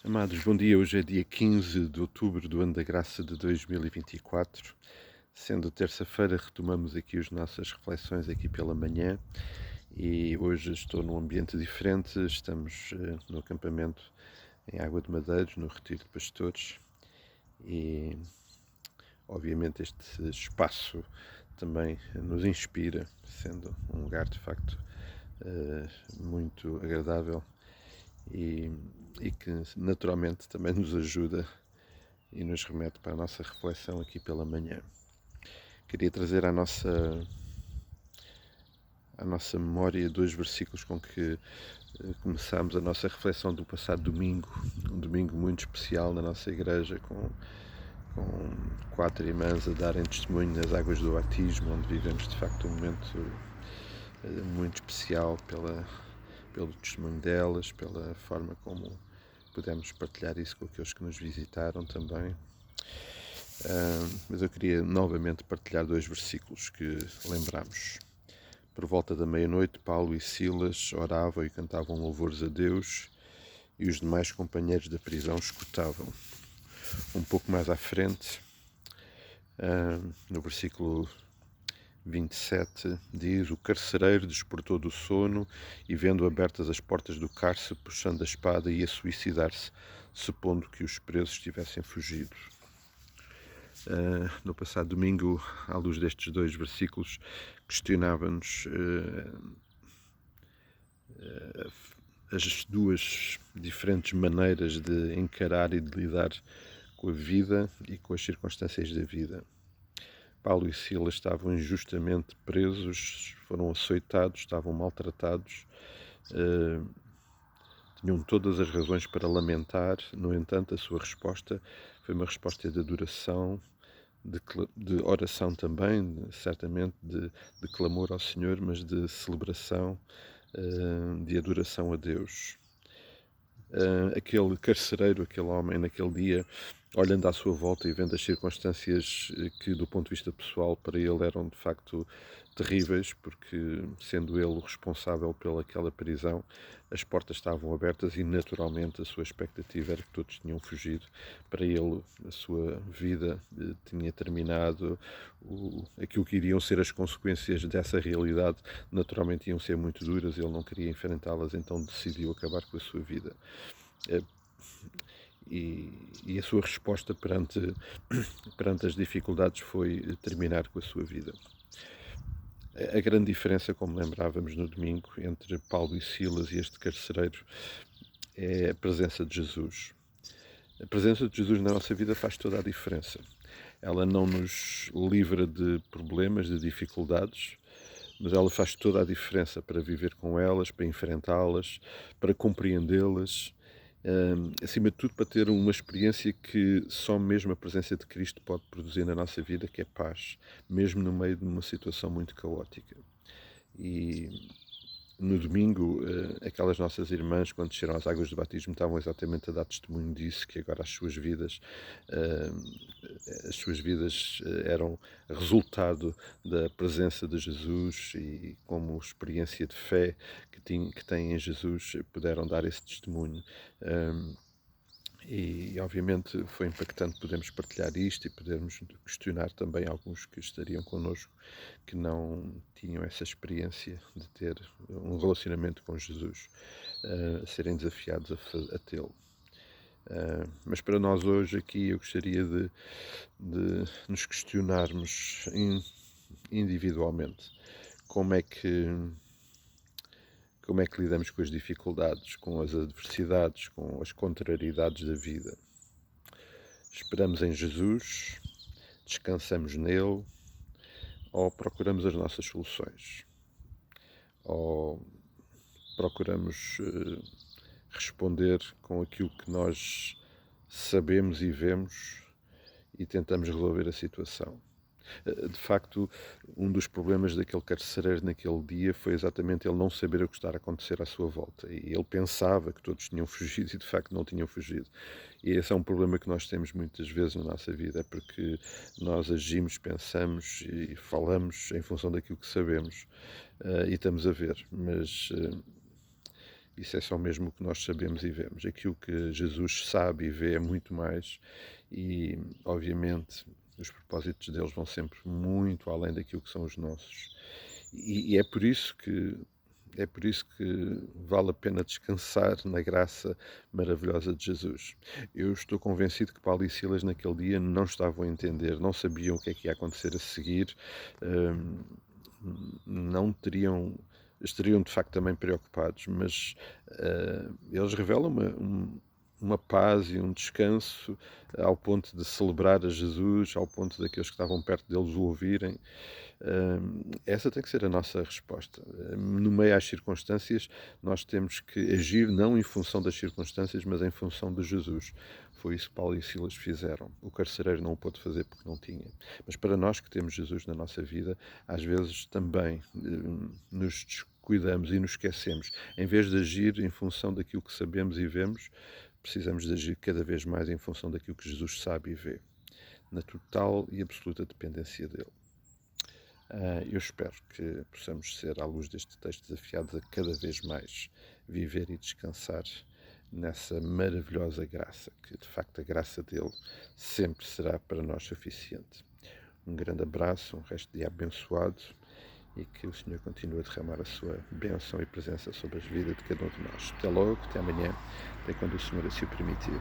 Amados, bom dia. Hoje é dia 15 de outubro do ano da graça de 2024. Sendo terça-feira, retomamos aqui as nossas reflexões aqui pela manhã e hoje estou num ambiente diferente. Estamos no acampamento em Água de Madeiros, no Retiro de Pastores, e obviamente este espaço também nos inspira, sendo um lugar de facto muito agradável e, e que naturalmente também nos ajuda e nos remete para a nossa reflexão aqui pela manhã. Queria trazer à nossa memória dois versículos com que começámos a nossa reflexão do passado domingo, um domingo muito especial na nossa igreja, com quatro irmãs a darem testemunho nas águas do batismo, onde vivemos de facto um momento muito especial pelo testemunho delas, pela forma como pudemos partilhar isso com aqueles que nos visitaram também. Mas eu queria novamente partilhar dois versículos que lembramos. Por volta da meia-noite, Paulo e Silas oravam e cantavam louvores a Deus, e os demais companheiros da prisão escutavam. Um pouco mais à frente, no versículo 27, diz: O carcereiro despertou do sono e, vendo abertas as portas do cárcere, puxando a espada, ia suicidar-se, supondo que os presos tivessem fugido. No passado domingo, à luz destes dois versículos, questionava-nos as duas diferentes maneiras de encarar e de lidar com a vida e com as circunstâncias da vida. Paulo e Silas estavam injustamente presos, foram açoitados, estavam maltratados, tinham todas as razões para lamentar. No entanto, a sua resposta foi uma resposta de adoração, de oração também, certamente de clamor ao Senhor, mas de celebração, de adoração a Deus. Aquele carcereiro, aquele homem, naquele dia, olhando à sua volta e vendo as circunstâncias que, do ponto de vista pessoal, para ele eram de facto terríveis, porque, sendo ele o responsável pelaquela prisão, as portas estavam abertas e, naturalmente, a sua expectativa era que todos tinham fugido. Para ele, a sua vida tinha terminado. Aquilo que iriam ser as consequências dessa realidade, naturalmente, iam ser muito duras. Ele não queria enfrentá-las, então decidiu acabar com a sua vida. E a sua resposta perante as dificuldades foi terminar com a sua vida. A grande diferença, como lembrávamos no domingo, entre Paulo e Silas e este carcereiro é a presença de Jesus. A presença de Jesus na nossa vida faz toda a diferença. Ela não nos livra de problemas, de dificuldades, mas ela faz toda a diferença para viver com elas, para enfrentá-las, para compreendê-las, acima de tudo para ter uma experiência que só mesmo a presença de Cristo pode produzir na nossa vida, que é paz, mesmo no meio de uma situação muito caótica. E no domingo, aquelas nossas irmãs, quando desceram às águas do batismo, estavam exatamente a dar testemunho disso, que agora as suas vidas eram resultado da presença de Jesus, e como experiência de fé que têm em Jesus, puderam dar esse testemunho. E obviamente foi impactante podermos partilhar isto e podermos questionar também alguns que estariam connosco que não tinham essa experiência de ter um relacionamento com Jesus, a serem desafiados a tê-lo. Mas para nós hoje aqui eu gostaria de nos questionarmos individualmente como é que lidamos com as dificuldades, com as adversidades, com as contrariedades da vida. Esperamos em Jesus, descansamos nele, ou procuramos as nossas soluções, ou procuramos responder com aquilo que nós sabemos e vemos e tentamos resolver a situação. De facto, um dos problemas daquele carcereiro naquele dia foi exatamente ele não saber o que estava a acontecer à sua volta. E ele pensava que todos tinham fugido e de facto não tinham fugido. E esse é um problema que nós temos muitas vezes na nossa vida, é porque nós agimos, pensamos e falamos em função daquilo que sabemos e estamos a ver. Mas isso é só mesmo o que nós sabemos e vemos. Aquilo que Jesus sabe e vê é muito mais, e obviamente os propósitos deles vão sempre muito além daquilo que são os nossos. E é por isso que vale a pena descansar na graça maravilhosa de Jesus. Eu estou convencido que Paulo e Silas naquele dia não estavam a entender, não sabiam o que é que ia acontecer a seguir, hum, não teriam, estariam de facto também preocupados, mas eles revelam uma paz e um descanso ao ponto de celebrar a Jesus, ao ponto daqueles que estavam perto deles o ouvirem. Essa tem que ser a nossa resposta. No meio às circunstâncias, nós temos que agir não em função das circunstâncias, mas em função de Jesus. Foi isso que Paulo e Silas fizeram. O carcereiro não o pôde fazer porque não tinha. Mas para nós que temos Jesus na nossa vida, às vezes também nos descuidamos e nos esquecemos. Em vez de agir em função daquilo que sabemos e vemos, precisamos de agir cada vez mais em função daquilo que Jesus sabe e vê, na total e absoluta dependência dele. Eu espero que possamos ser, à luz deste texto, desafiados a cada vez mais viver e descansar nessa maravilhosa graça, que de facto a graça dele sempre será para nós suficiente. Um grande abraço, um resto de dia abençoado, e que o Senhor continue a derramar a sua bênção e presença sobre as vidas de cada um de nós. Até logo, até amanhã, até quando o Senhor assim o permitir.